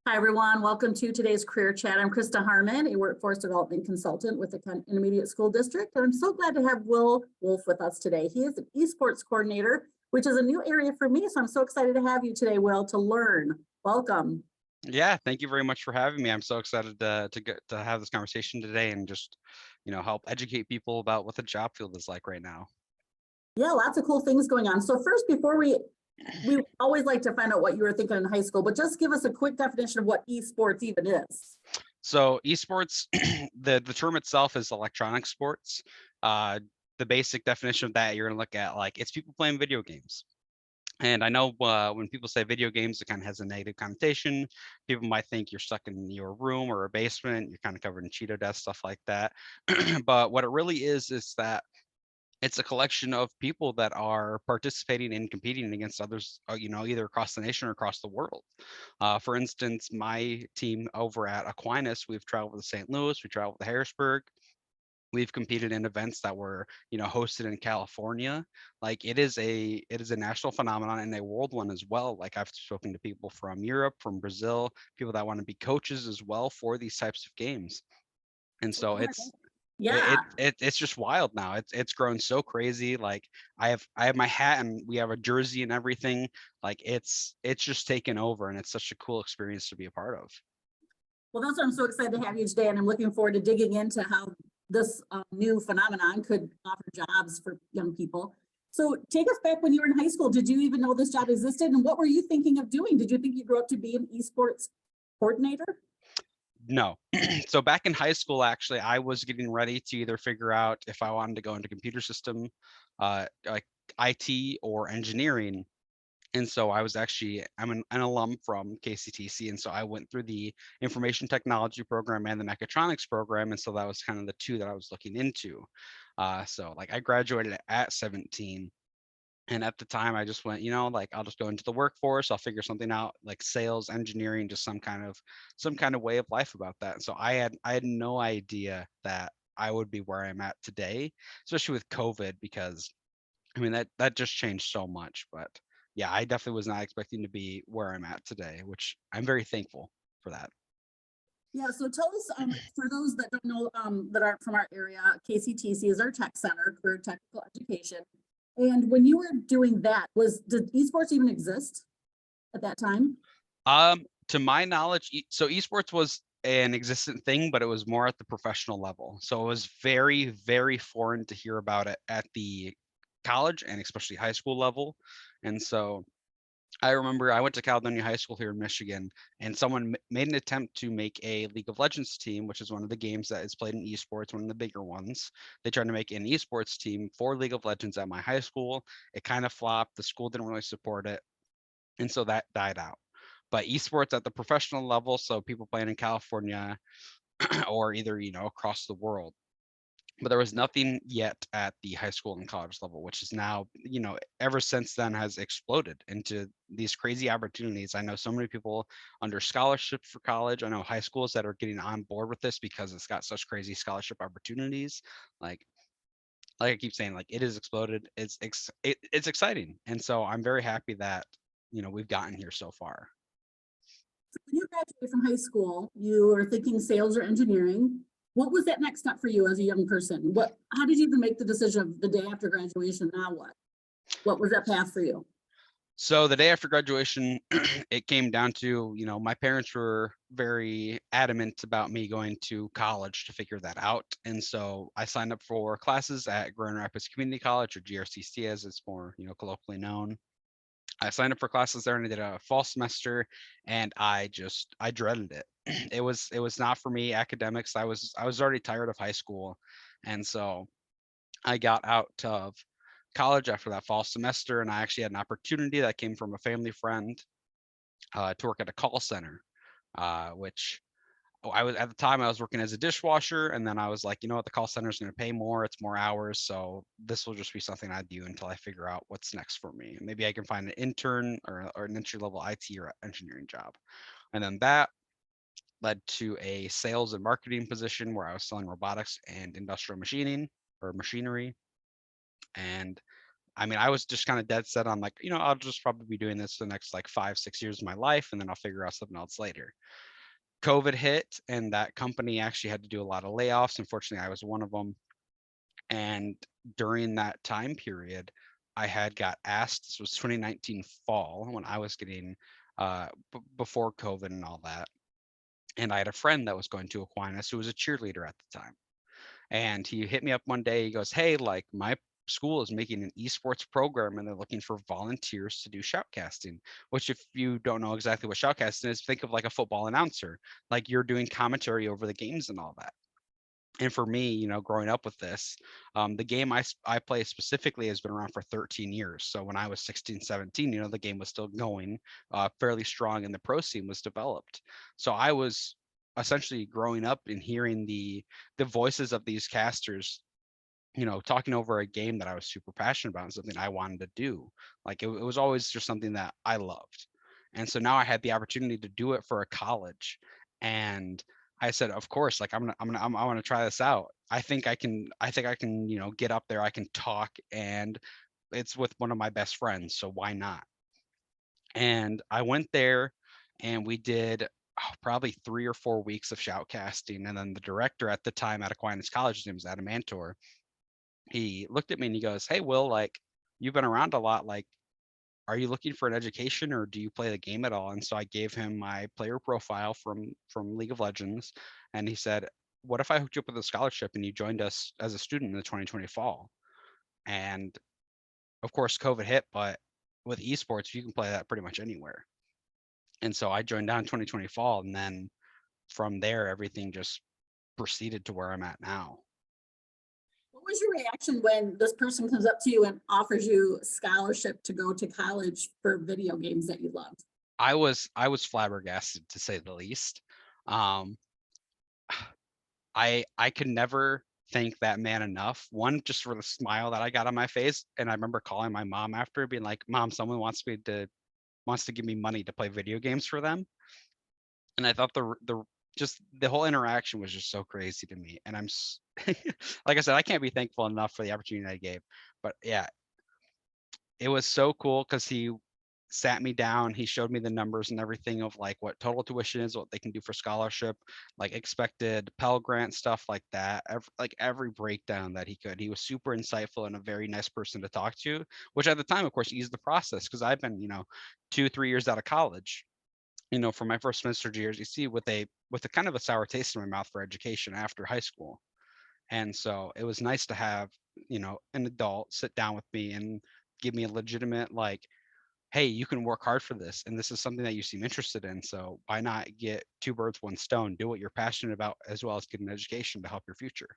Hi, everyone. Welcome to today's Career Chat. I'm Krista Harmon, a workforce development consultant with the Kent Intermediate School District. And I'm so glad to have Will Wolf with us today. He is an esports coordinator, which is a new area for me. So I'm so excited to have you today, Will, to learn. Welcome. Yeah, thank you very much for having me. I'm so excited to have this conversation today and just, help educate people about what the job field is like right now. Yeah, lots of cool things going on. So first, before we always like to find out what you were thinking in high school, but just give us a quick definition of what esports even is. So esports, the term itself is electronic sports. The basic definition of that, you're gonna look at like it's people playing video games. And I know when people say video games, it kind of has a negative connotation. People might think you're stuck in your room or a basement, you're kind of covered in Cheeto dust, stuff like that. But what it really is that it's a collection of people that are participating and competing against others, either across the nation or across the world. For instance, my team over at Aquinas, we've traveled to St. Louis, we traveled to Harrisburg. We've competed in events that were, hosted in California. Like it is a national phenomenon and a world one as well. Like I've spoken to people from Europe, from Brazil, people that want to be coaches as well for these types of games. And so Yeah. it's just wild now. It's grown so crazy. Like I have my hat and we have a jersey and everything. Like it's just taken over and it's such a cool experience to be a part of. Well, that's why I'm so excited to have you today. And I'm looking forward to digging into how this new phenomenon could offer jobs for young people. So take us back when you were in high school. Did you even know this job existed? And what were you thinking of doing? Did you think you grew up to be an esports coordinator? No. So back in high school, actually, I was getting ready to either figure out if I wanted to go into computer system, like IT or engineering. And so I'm an alum from KCTC. And so I went through the information technology program and the mechatronics program. And so that was kind of the two that I was looking into. So like I graduated at 17. And at the time I just went, like I'll just go into the workforce, I'll figure something out, like sales, engineering, just some kind of way of life about that. And so I had no idea that I would be where I'm at today, especially with COVID, because I mean that just changed so much. But yeah, I definitely was not expecting to be where I'm at today, which I'm very thankful for that. Yeah, so tell us, for those that don't know, that aren't from our area, KCTC is our tech center, career technical education. And when you were doing that, did esports even exist at that time? To my knowledge, so esports was an existent thing, but it was more at the professional level. So it was very, very foreign to hear about it at the college and especially high school level. And so I remember I went to Caledonia High School here in Michigan, and someone made an attempt to make a League of Legends team, which is one of the games that is played in esports, one of the bigger ones. They tried to make an esports team for League of Legends at my high school. It kind of flopped. The school didn't really support it, and so that died out. But esports at the professional level, so people playing in California or either across the world, but there was nothing yet at the high school and college level, which is now, ever since then has exploded into these crazy opportunities. I know so many people under scholarship for college. I know high schools that are getting on board with this because it's got such crazy scholarship opportunities. Like I keep saying, like it has exploded. It's exciting, and so I'm very happy that we've gotten here so far. When you graduated from high school, you were thinking sales or engineering. What was that next step for you as a young person? How did you even make the decision of the day after graduation? Now what? What was that path for you? So the day after graduation, it came down to, my parents were very adamant about me going to college to figure that out. And so I signed up for classes at Grand Rapids Community College, or GRCC as it's more, colloquially known. I signed up for classes there and I did a fall semester, and I dreaded it. It was not for me, academics. I was already tired of high school. And so I got out of college after that fall semester, and I actually had an opportunity that came from a family friend to work at a call center, which I was at the time I was working as a dishwasher, and then I was like, you know what, the call center is going to pay more, it's more hours, so this will just be something I do until I figure out what's next for me. Maybe I can find an intern or an entry level IT or engineering job, and then that led to a sales and marketing position where I was selling robotics and industrial machining or machinery, and I mean, I was just kind of dead set on like, I'll just probably be doing this the next like 5, 6 years of my life, and then I'll figure out something else later. COVID hit, and that company actually had to do a lot of layoffs. Unfortunately, I was one of them. And during that time period, I had got asked, this was 2019 fall when I was getting, before COVID and all that. And I had a friend that was going to Aquinas who was a cheerleader at the time. And he hit me up one day. He goes, "Hey, like my school is making an esports program and they're looking for volunteers to do shoutcasting." Which, if you don't know exactly what shoutcasting is, think of like a football announcer, like you're doing commentary over the games and all that. And for me, growing up with this, the game I play specifically has been around for 13 years. So when I was 16, 17, the game was still going fairly strong and the pro scene was developed. So I was essentially growing up and hearing the voices of these casters, talking over a game that I was super passionate about and something I wanted to do. Like it was always just something that I loved. And so now I had the opportunity to do it for a college. And I said, of course, like I want to try this out. I think I can, get up there, I can talk, and it's with one of my best friends. So why not? And I went there and we did probably 3 or 4 weeks of shoutcasting. And then the director at the time at Aquinas College, his name was Adam Antor, he looked at me and he goes, "Hey, Will, like you've been around a lot. Like, are you looking for an education or do you play the game at all?" And so I gave him my player profile from League of Legends, and he said, "What if I hooked you up with a scholarship and you joined us as a student in the 2020 fall?" And of course, COVID hit, but with esports, you can play that pretty much anywhere. And so I joined down 2020 fall, and then from there, everything just proceeded to where I'm at now. What was your reaction when this person comes up to you and offers you scholarship to go to college for video games that you love? I was flabbergasted to say the least. Um, I could never thank that man enough. One, just for the smile that I got on my face, and I remember calling my mom after, being like, "Mom, someone wants to give me money to play video games for them." And I thought the just the whole interaction was just so crazy to me. And like I said, I can't be thankful enough for the opportunity I gave. But yeah, it was so cool because he sat me down, he showed me the numbers and everything of like what total tuition is, what they can do for scholarship, like expected Pell Grant stuff like that. Every breakdown that he could. He was super insightful and a very nice person to talk to, which at the time, of course, eased the process because I've been, 2, 3 years out of college. For my first semester years, you see, with a kind of a sour taste in my mouth for education after high school. And so it was nice to have, an adult sit down with me and give me a legitimate, like, "Hey, you can work hard for this. And this is something that you seem interested in. So why not get two birds, one stone, do what you're passionate about, as well as get an education to help your future."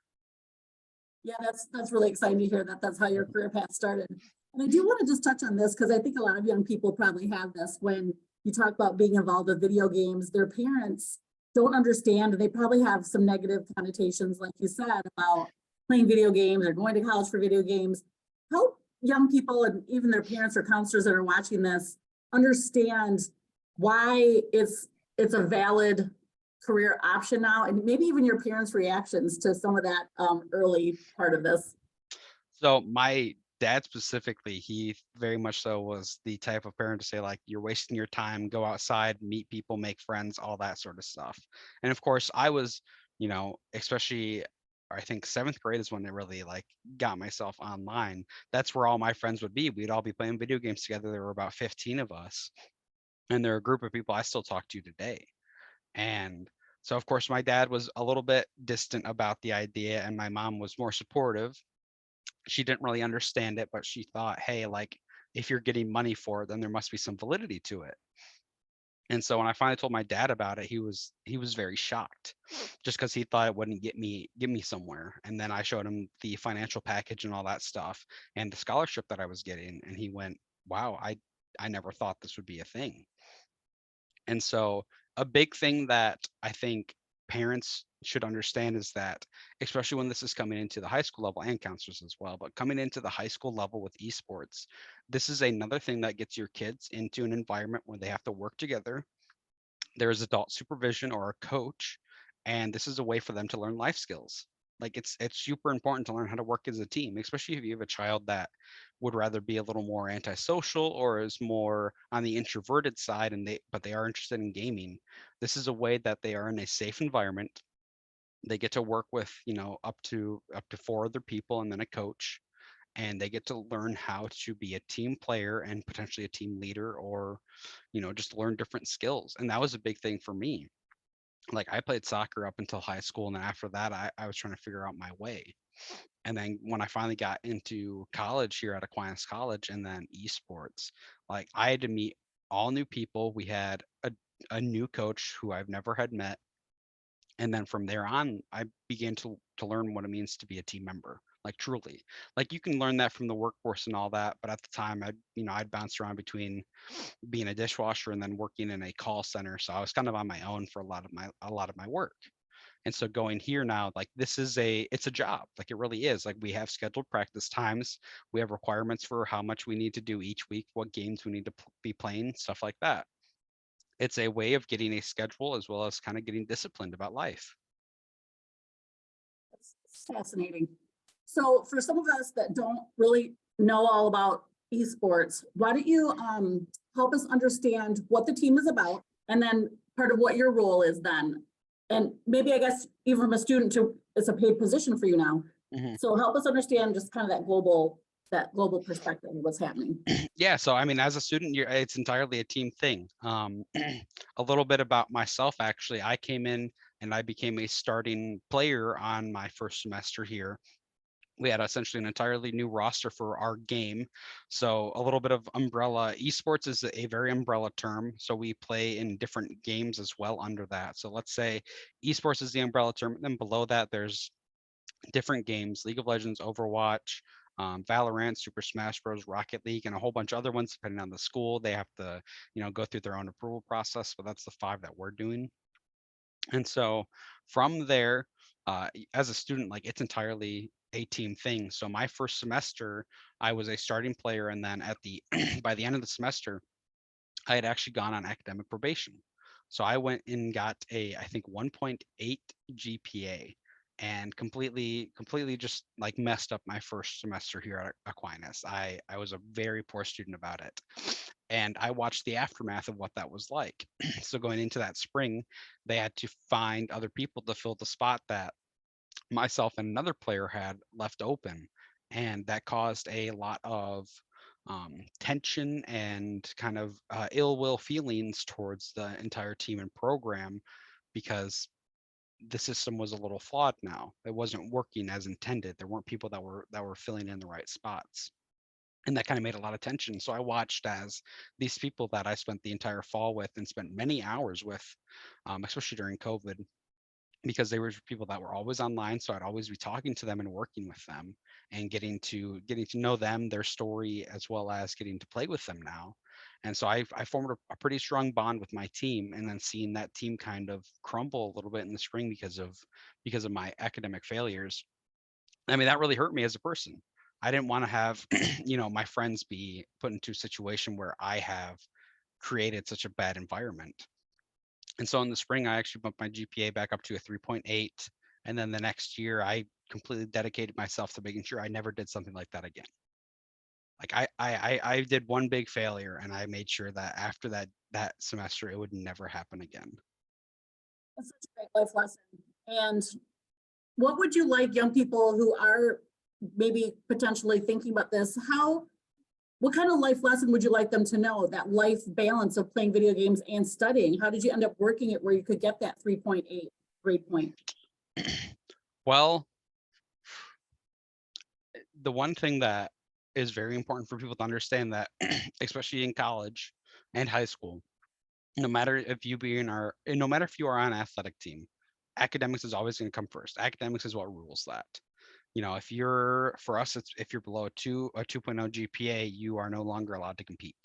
Yeah, that's really exciting to hear that that's how your career path started. And I do want to just touch on this because I think a lot of young people probably have this when you talk about being involved with video games, their parents don't understand, and they probably have some negative connotations, like you said, about playing video games or going to college for video games. Help young people and even their parents or counselors that are watching this understand why it's a valid career option now, and maybe even your parents' reactions to some of that early part of this. So my dad specifically, he very much so was the type of parent to say, like, "You're wasting your time, go outside, meet people, make friends, all that sort of stuff." And of course, I was, especially, I think seventh grade is when I really like got myself online. That's where all my friends would be. We'd all be playing video games together. There were about 15 of us, and they're a group of people I still talk to today. And so, of course, my dad was a little bit distant about the idea, and my mom was more supportive. She didn't really understand it, but she thought, "Hey, like if you're getting money for it, then there must be some validity to it." And so when I finally told my dad about it, he was very shocked, just because he thought it wouldn't get me somewhere. And then I showed him the financial package and all that stuff and the scholarship that I was getting, and he went, "Wow, I never thought this would be a thing." And so a big thing that I think parents should understand is that, especially when this is coming into the high school level, and counselors as well, but coming into the high school level with esports, this is another thing that gets your kids into an environment where they have to work together. There is adult supervision or a coach, and this is a way for them to learn life skills. Like it's super important to learn how to work as a team, especially if you have a child that would rather be a little more antisocial or is more on the introverted side and they are interested in gaming. This is a way that they are in a safe environment. They get to work with, up to four other people and then a coach, and they get to learn how to be a team player and potentially a team leader, or just learn different skills. And that was a big thing for me. Like I played soccer up until high school, and then after that I was trying to figure out my way. And then when I finally got into college here at Aquinas College and then esports, like I had to meet all new people. We had a new coach who I've never had met, and then from there on I began to learn what it means to be a team member, like truly. Like you can learn that from the workforce and all that, but at the time I'd bounced around between being a dishwasher and then working in a call center, so I was kind of on my own for a lot of my work. And so going here now, like it's a job. Like it really is. Like we have scheduled practice times, we have requirements for how much we need to do each week, what games we need to be playing, stuff like that. It's a way of getting a schedule as well as kind of getting disciplined about life. That's fascinating. So for some of us that don't really know all about esports, why don't you help us understand what the team is about, and then part of what your role is then? And maybe I guess even from a student to it's a paid position for you now. Mhm. So help us understand just kind of that global perspective of what's happening. Yeah, so I mean, as a student, it's entirely a team thing. A little bit about myself, actually. I came in and I became a starting player on my first semester here. We had essentially an entirely new roster for our game. So a little bit of umbrella. Esports is a very umbrella term. So we play in different games as well under that. So let's say esports is the umbrella term. Then below that, there's different games: League of Legends, Overwatch, Valorant, Super Smash Bros, Rocket League, and a whole bunch of other ones depending on the school. They have to, go through their own approval process, but that's the five that we're doing. And so from there, as a student, like it's entirely a team thing. So my first semester, I was a starting player, and then at the by the end of the semester, I had actually gone on academic probation. So I went and got I think 1.8 GPA, and completely just like messed up my first semester here at Aquinas. I was a very poor student about it. And I watched the aftermath of what that was like. So going into that spring, they had to find other people to fill the spot that myself and another player had left open. And that caused a lot of tension and kind of ill will feelings towards the entire team and program, because the system was a little flawed now. It wasn't working as intended. There weren't people that were filling in the right spots. And that kind of made a lot of tension. So I watched as these people that I spent the entire fall with and spent many hours with, especially during COVID, because they were people that were always online. So I'd always be talking to them and working with them and getting to know them, their story, as well as getting to play with them now. And so I formed a pretty strong bond with my team, and then seeing that team kind of crumble a little bit in the spring because of my academic failures. I mean, that really hurt me as a person. I didn't want to have, my friends be put into a situation where I have created such a bad environment. And so in the spring, I actually bumped my GPA back up to a 3.8. And then the next year, I completely dedicated myself to making sure I never did something like that again. Like I did one big failure, and I made sure that after that semester, it would never happen again. That's such a great life lesson. And what would you like young people who are maybe potentially thinking about this, what kind of life lesson would you like them to know, that life balance of playing video games and studying? How did you end up working it where you could get that 3.8 grade point? Well, the one thing that is very important for people to understand, that especially in college and high school, no matter if you are on an athletic team, academics is always going to come first. Academics is what rules that. If you're for us, it's if you're below a 2.0 GPA, you are no longer allowed to compete.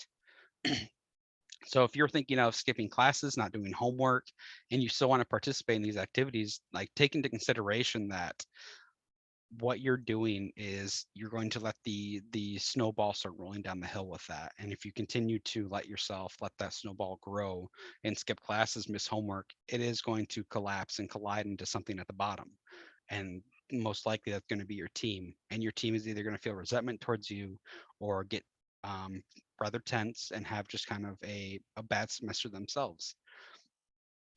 So if you're thinking of skipping classes, not doing homework, and you still want to participate in these activities, like take into consideration that what you're doing is you're going to let the snowball start rolling down the hill with that. And if you continue to let that snowball grow and skip classes, miss homework, it is going to collapse and collide into something at the bottom. And most likely that's going to be your team, and your team is either going to feel resentment towards you or get rather tense and have just kind of a bad semester themselves.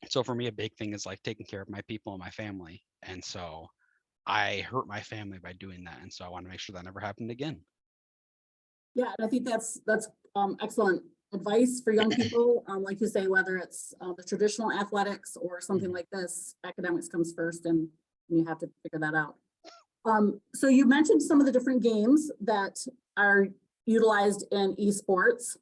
So for me, a big thing is like taking care of my people and my family. And so I hurt my family by doing that. And so I want to make sure that never happened again. Yeah, and I think that's excellent advice for young people. Like you say, whether it's the traditional athletics or something Mhm. like this, academics comes first, and you have to figure that out. So you mentioned some of the different games that are utilized in esports.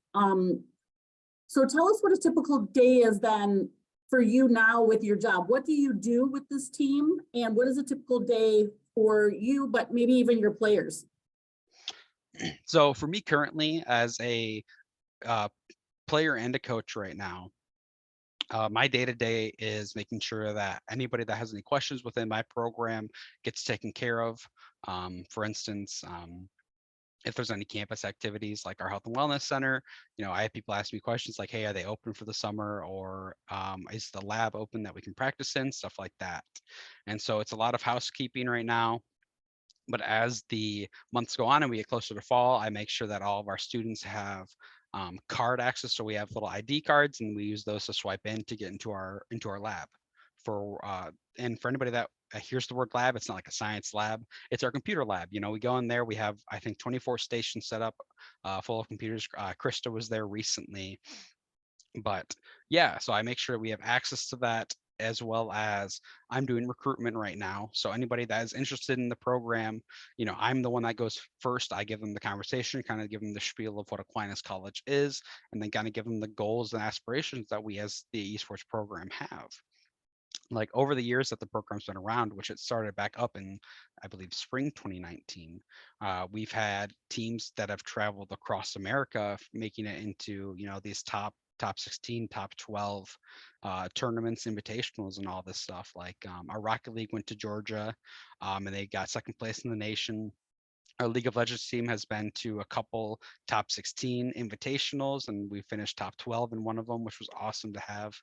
So tell us what a typical day is then for you now with your job. What do you do with this team, and what is a typical day for you, but maybe even your players? So for me currently as a uh, player and a coach right now, my day to day is making sure that anybody that has any questions within my program gets taken care of. For instance, if there's any campus activities like our health and wellness center, I have people ask me questions like, hey, are they open for the summer, or is the lab open that we can practice in, stuff like that. And so it's a lot of housekeeping right now. But as the months go on and we get closer to fall, I make sure that all of our students have card access. So we have little ID cards, and we use those to swipe in to get into our lab. And for anybody that hears the word lab, it's not like a science lab. It's our computer lab. We go in there. We have, I think, 24 stations set up, full of computers. Krista was there recently, but yeah, so I make sure we have access to that, as well as I'm doing recruitment right now. So anybody that is interested in the program, I'm the one that goes first. I give them the conversation, kind of give them the spiel of what Aquinas College is, and then kind of give them the goals and aspirations that we as the esports program have. Like over the years that the program's been around, which it started back up in, I believe, spring 2019, we've had teams that have traveled across America, making it into, these top 16, top 12 tournaments, invitationals, and all this stuff. Like our Rocket League went to Georgia, and they got second place in the nation. Our League of Legends team has been to a couple top 16 invitationals, and we finished top 12 in one of them, which was awesome to have.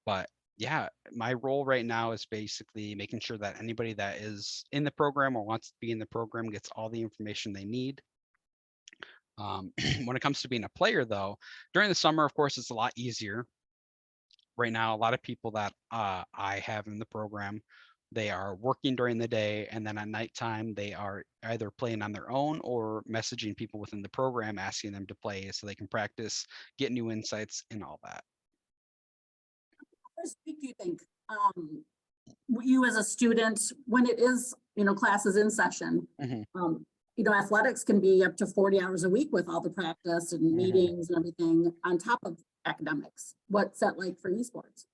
But yeah, my role right now is basically making sure that anybody that is in the program or wants to be in the program gets all the information they need. When it comes to being a player, though, during the summer, of course, it's a lot easier. Right now, a lot of people that I have in the program, they are working during the day, and then at nighttime, they are either playing on their own or messaging people within the program, asking them to play so they can practice, get new insights, and all that. First week, do you think you as a student, when it is, classes in session, Mhm, athletics can be up to 40 hours a week with all the practice and mhm. meetings and everything on top of academics. What's that like for esports?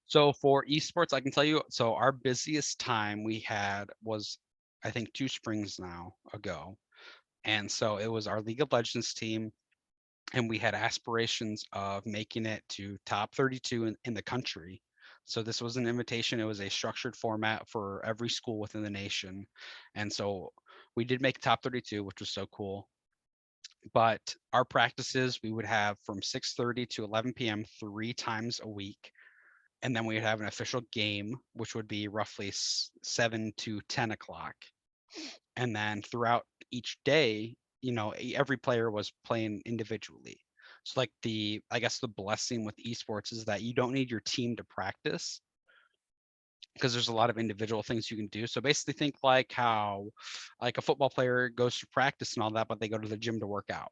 So for esports, I can tell you, so our busiest time we had was, I think, 2 springs now ago. And so it was our League of Legends team, and we had aspirations of making it to top 32 in the country. So this was an invitation. It was a structured format for every school within the nation. And so we did make top 32, which was so cool. But our practices, we would have from 6:30 to 11 p.m. 3 times a week, and then we would have an official game, which would be roughly 7 to 10 o'clock. And then throughout each day, every player was playing individually. So like I guess the blessing with esports is that you don't need your team to practice, because there's a lot of individual things you can do. So basically think like how like a football player goes to practice and all that, but they go to the gym to work out.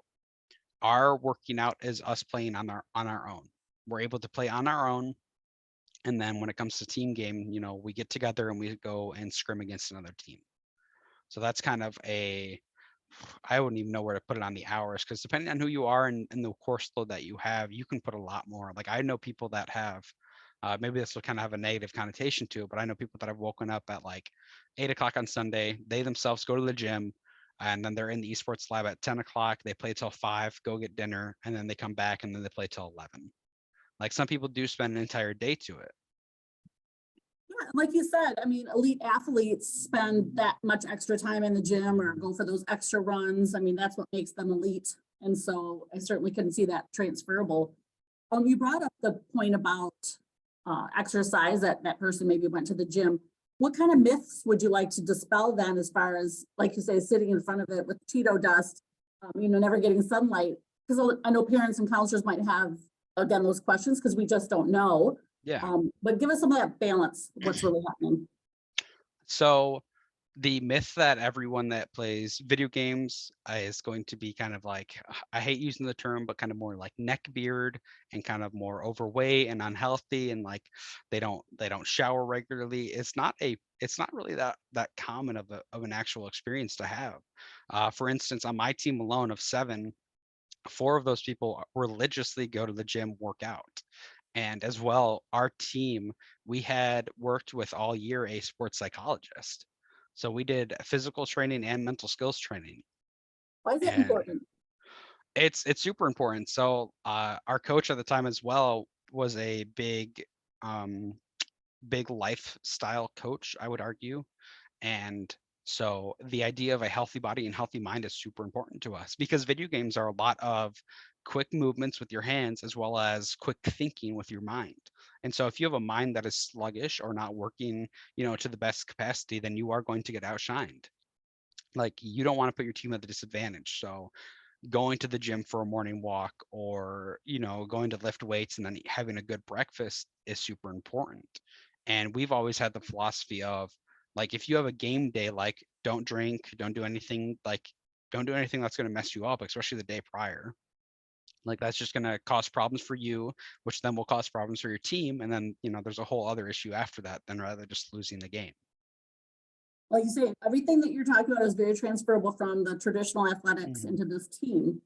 Our working out is us playing on our own. We're able to play on our own. And then when it comes to team game, we get together and we go and scrim against another team. So that's kind of I wouldn't even know where to put it on the hours, because depending on who you are and the course load that you have, you can put a lot more. Like I know people that have, maybe this will kind of have a negative connotation to it, but I know people that have woken up at like 8 o'clock on Sunday. They themselves go to the gym, and then they're in the esports lab at 10 o'clock. They play till 5, go get dinner, and then they come back and then they play till 11. Like some people do spend an entire day to it. Yeah, like you said, I mean, elite athletes spend that much extra time in the gym or go for those extra runs. I mean, that's what makes them elite. And so I certainly couldn't see that transferable. You brought up the point about exercise, that person maybe went to the gym. what kind of myths would you like to dispel then, as far as, like you say, sitting in front of it with Cheeto dust, never getting sunlight? Because I know parents and counselors might have, again, those questions because we just don't know. Yeah. But give us some of that balance, what's really happening. So the myth that everyone that plays video games is going to be kind of like, I hate using the term, but kind of more like neck beard and kind of more overweight and unhealthy, and like they don't shower regularly. It's not really that common of an actual experience to have. For instance, on my team alone of 7, 4 of those people religiously go to the gym, work out. And as well, our team, we had worked with all year a sports psychologist. So we did physical training and mental skills training. Why is that And important? it's super important. So our coach at the time as well was a um, big lifestyle coach, I would argue. And so the idea of a healthy body and healthy mind is super important to us, because video games are a lot of quick movements with your hands as well as quick thinking with your mind. And so if you have a mind that is sluggish or not working, to the best capacity, then you are going to get outshined. Like, you don't want to put your team at a disadvantage. So going to the gym for a morning walk, or going to lift weights and then having a good breakfast is super important. And we've always had the philosophy of, like, if you have a game day, like, don't drink, don't do anything that's going to mess you up, especially the day prior. Like, that's just going to cause problems for you, which then will cause problems for your team, and then there's a whole other issue after that, than rather just losing the game. Like you say, everything that you're talking about is very transferable from the traditional athletics into this team.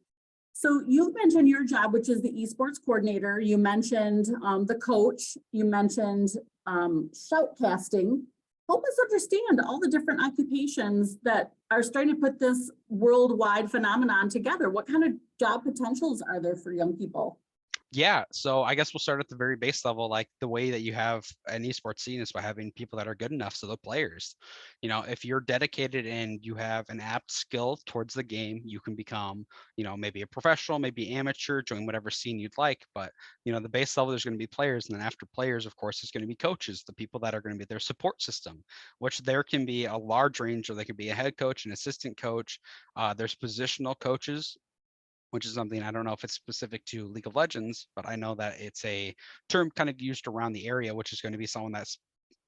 So you mentioned your job, which is the esports coordinator. You mentioned the coach. You mentioned shoutcasting. Help us understand all the different occupations that are starting to put this worldwide phenomenon together. What kind of job potentials are there for young people? Yeah, so I guess we'll start at the very base level. Like, the way that you have an esports scene is by having people that are good enough. So the players, if you're dedicated and you have an apt skill towards the game, you can become, maybe a professional, maybe amateur, join whatever scene you'd like. But the base level, there's going to be players, and then after players, of course, there's going to be coaches, the people that are going to be their support system, which there can be a large range. Or they could be a head coach, an assistant coach. There's positional coaches, which is something, I don't know if it's specific to League of Legends, but I know that it's a term kind of used around the area, which is going to be someone that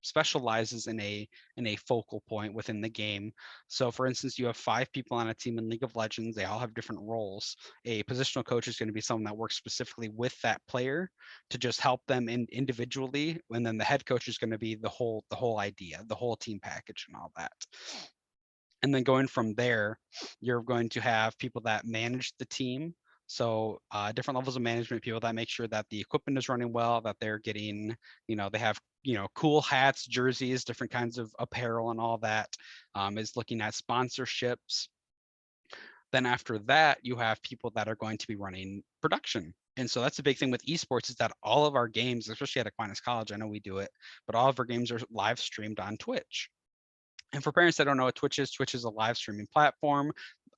specializes in a focal point within the game. So for instance, you have 5 people on a team in League of Legends. They all have different roles. A positional coach is going to be someone that works specifically with that player to just help them individually, and then the head coach is going to be the whole idea, the whole team package and all that. And then going from there, you're going to have people that manage the team. So different levels of management, people that make sure that the equipment is running well, that they're getting, they have, cool hats, jerseys, different kinds of apparel and all that, is looking at sponsorships. Then after that, you have people that are going to be running production. And so that's a big thing with esports, is that all of our games, especially at Aquinas College, I know we do it, but all of our games are live streamed on Twitch. And for parents that don't know what Twitch is a live streaming platform.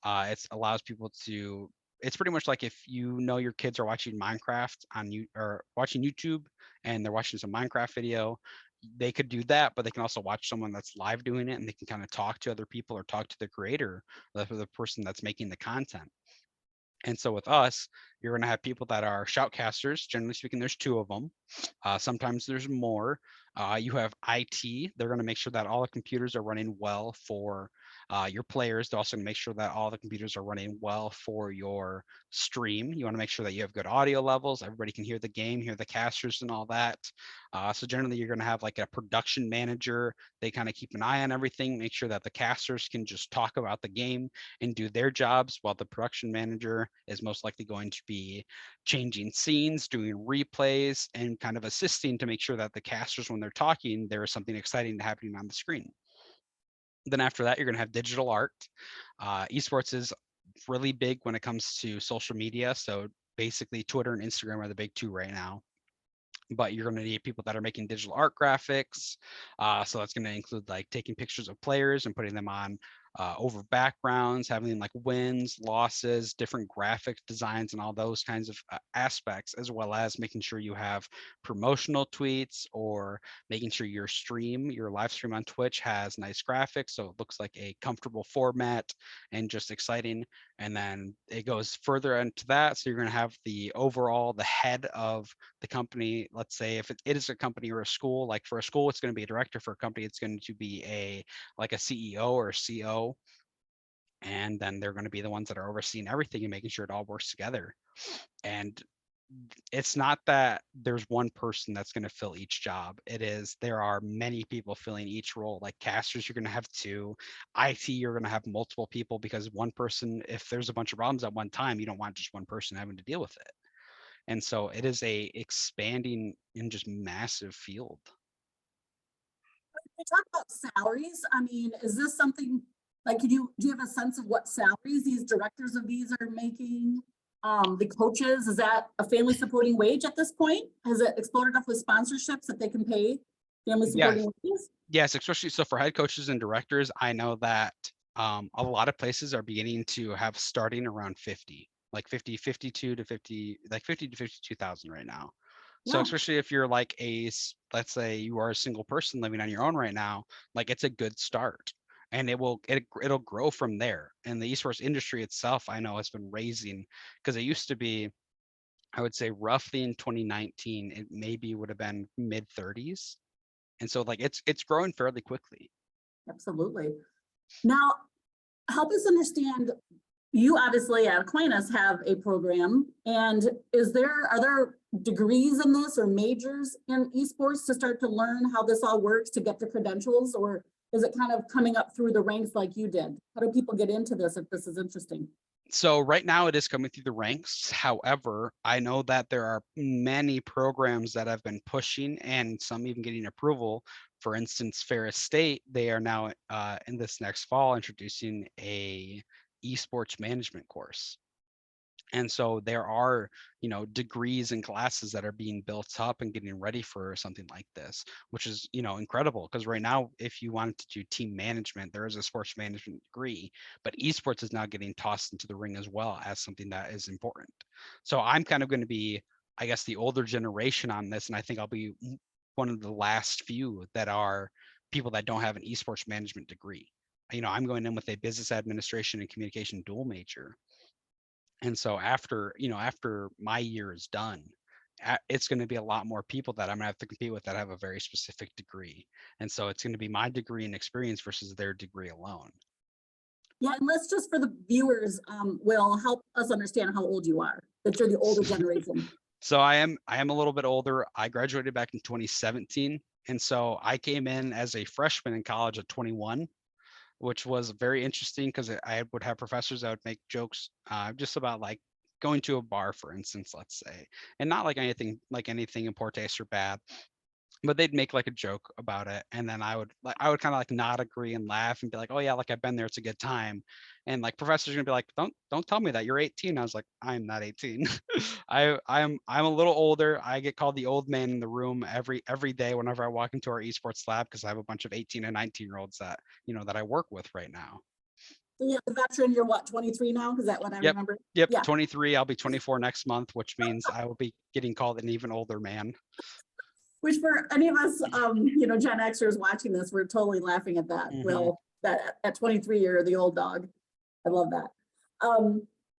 It allows people to, it's pretty much like if your kids are watching Minecraft on you, or watching YouTube, and they're watching some Minecraft video, they could do that, but they can also watch someone that's live doing it, and they can kind of talk to other people or talk to the creator, the person that's making the content. And so with us, you're going to have people that are shoutcasters. Generally speaking, there's 2 of them. Sometimes there's more. You have IT. They're going to make sure that all the computers are running well for your players. They're also going to make sure that all the computers are running well for your stream. You want to make sure that you have good audio levels. Everybody can hear the game, hear the casters and all that. So generally, you're going to have like a production manager. They kind of keep an eye on everything, make sure that the casters can just talk about the game and do their jobs, while the production manager is most likely going to be changing scenes, doing replays, and kind of assisting to make sure that the casters, when they're talking, there is something exciting happening on the screen. Then after that, you're going to have digital art. Esports is really big when it comes to social media. So basically, Twitter and Instagram are the big 2 right now. But you're going to need people that are making digital art graphics. So that's going to include like taking pictures of players and putting them on over backgrounds, having like wins, losses, different graphic designs, and all those kinds of aspects, as well as making sure you have promotional tweets or making sure your live stream on Twitch has nice graphics. So it looks like a comfortable format and just exciting. And then it goes further into that. So you're going to have the head of the company. Let's say if it is a company or a school, like for a school, it's going to be a director. For a company, it's going to be like a CEO or a CO, and then they're going to be the ones that are overseeing everything and making sure it all works together. And it's not that there's one person that's going to fill each job. There are many people filling each role. Like casters, you're going to have two. IT, you're going to have multiple people, because one person, if there's a bunch of problems at one time, you don't want just one person having to deal with it. And so it is a expanding and just massive field. We talk about salaries. I mean, is this something like, do you have a sense of what salaries these directors of these are making? The coaches, is that a family supporting wage at this point? Has it exploded up with sponsorships that they can pay family supporting wages? Yes, especially so for head coaches and directors, I know that a lot of places are beginning to have starting around 50, like 50, 52 to 50, like 50 to 52,000 right now. So Yeah, especially if you're like let's say you are a single person living on your own right now, like it's a good start, and it'll grow from there. And the esports industry itself, I know, has been raising, because it used to be, I would say roughly in 2019, it maybe would have been mid 30s, and so like it's growing fairly quickly. absolutely. Now, help us understand, you obviously at Aquinas have a program, and are there degrees in this or majors in esports to start to learn how this all works to get the credentials, or is it kind of coming up through the ranks like you did? How do people get into this if this is interesting? So right now it is coming through the ranks. However, I know that there are many programs that have been pushing, and some even getting approval. For instance, Ferris State, they are now in this next fall introducing a esports management course. And so there are, degrees and classes that are being built up and getting ready for something like this, which is, incredible. Because right now, if you wanted to do team management, there is a sports management degree, but esports is now getting tossed into the ring as well as something that is important. So I'm kind of going to be, I guess, the older generation on this, and I think I'll be one of the last few that are people that don't have an esports management degree. I'm going in with a business administration and communication dual major. And so after my year is done, it's going to be a lot more people that I'm going to have to compete with that have a very specific degree. And so it's going to be my degree and experience versus their degree alone. Yeah, and let's just, for the viewers, will help us understand how old you are, that you're the older generation. So I am a little bit older. I graduated back in 2017. And so I came in as a freshman in college at 21, which was very interesting, because I would have professors that would make jokes just about like going to a bar, for instance, let's say, and not like anything in poor taste or bad, but they'd make like a joke about it, and then I would kind of like not agree and laugh and be like, oh yeah, like I've been there, it's a good time. And like professors are gonna be like, don't tell me that you're 18. I was like, I'm not 18. I'm a little older. I get called the old man in the room every day whenever I walk into our esports lab, because I have a bunch of 18 and 19-year-olds that I work with right now. So yeah, the veteran, you're what, 23 now? Is that what I Yep. remember? Yep, Yeah. 23. I'll be 24 next month, which means I will be getting called an even older man. Which for any of us, Gen Xers watching this, we're totally laughing at that. Mhm. Well, that at 23, you're the old dog. I love that.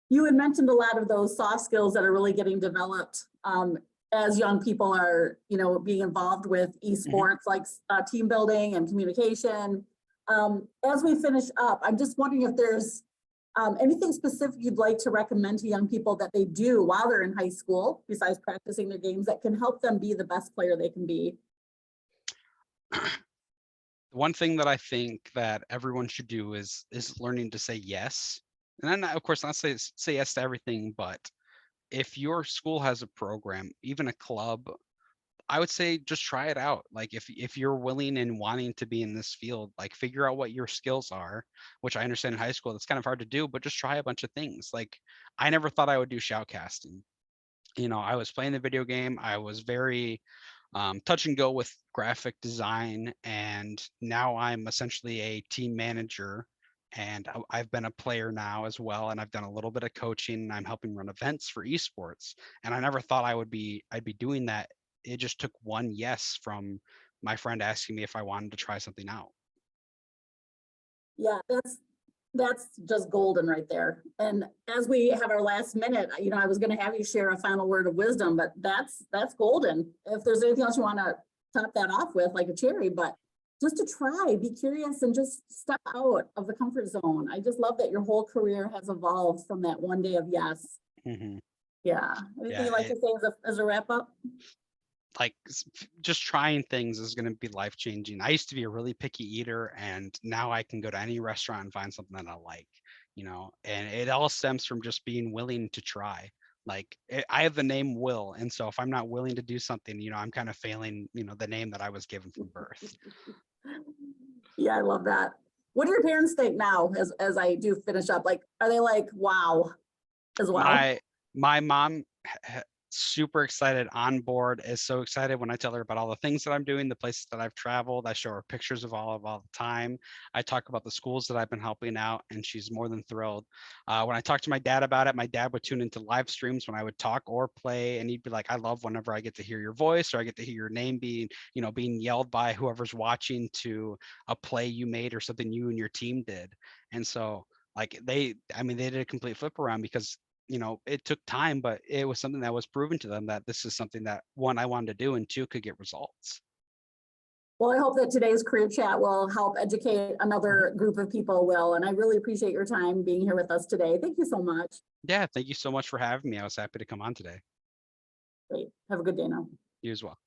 You had mentioned a lot of those soft skills that are really getting developed as young people are, being involved with esports, like team building and communication. As we finish up, I'm just wondering if there's anything specific you'd like to recommend to young people that they do while they're in high school, besides practicing their games, that can help them be the best player they can be? One thing that I think that everyone should do is learning to say yes. And then, of course, not say yes to everything, but if your school has a program, even a club, I would say just try it out. Like if you're willing and wanting to be in this field, like figure out what your skills are, which I understand in high school that's kind of hard to do, but just try a bunch of things. Like I never thought I would do shoutcasting. I was playing the video game. I was very touch and go with graphic design, and now I'm essentially a team manager And I've been a player now as well, and I've done a little bit of coaching, and I'm helping run events for esports. And I never thought I'd be doing that. It just took one yes from my friend asking me if I wanted to try something out. Yeah, that's just golden right there. And as we have our last minute, I was going to have you share a final word of wisdom, but that's golden. If there's anything else you want to top that off with, like a cherry, but just to try, be curious, and just step out of the comfort zone. I just love that your whole career has evolved from that one day of yes. Mm-hmm. Yeah. Anything you'd like to say as a wrap up? Like just trying things is going to be life changing. I used to be a really picky eater, and now I can go to any restaurant and find something that I like, and it all stems from just being willing to try. Like I have the name Will, and so if I'm not willing to do something, I'm kind of failing, the name that I was given from birth. Yeah, I love that. What do your parents think now as I do finish up? Like, are they like, wow, as well? My mom super excited, on board, is so excited when I tell her about all the things that I'm doing, the places that I've traveled. I show her pictures of all the time. I talk about the schools that I've been helping out, and she's more than thrilled. When I talk to my dad about it, my dad would tune into live streams when I would talk or play, and he'd be like, I love whenever I get to hear your voice, or I get to hear your name being yelled by whoever's watching to a play you made or something you and your team did. And so like they did a complete flip around, because it took time, but it was something that was proven to them that this is something that, one, I wanted to do, and two, could get results. Well, I hope that today's career chat will help educate another group of people, Will. And I really appreciate your time being here with us today. Thank you so much. Yeah, thank you so much for having me. I was happy to come on today. Great. Have a good day now. You as well.